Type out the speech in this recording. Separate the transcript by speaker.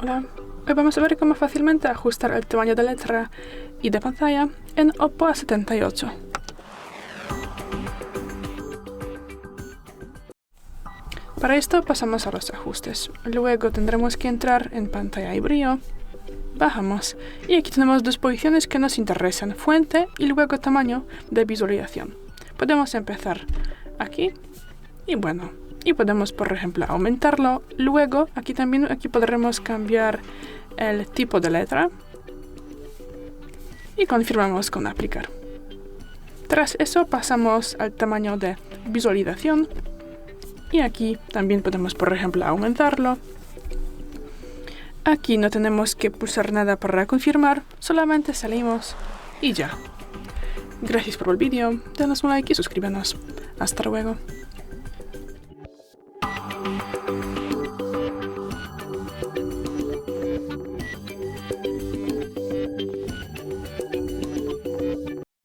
Speaker 1: Hola, hoy vamos a ver cómo fácilmente ajustar el tamaño de letra y de pantalla en Oppo A78. Para esto pasamos a los ajustes. Luego tendremos que entrar en pantalla y brillo. Bajamos y aquí tenemos dos posiciones que nos interesan, fuente y luego tamaño de visualización. Podemos empezar aquí y podemos, por ejemplo, aumentarlo. Luego aquí podremos cambiar el tipo de letra y confirmamos con aplicar. Tras eso pasamos al tamaño de visualización y aquí también podemos, por ejemplo, aumentarlo. Aquí no tenemos que pulsar nada para confirmar, solamente salimos y ya. Gracias por el vídeo, denos un like y suscríbanos. Hasta luego.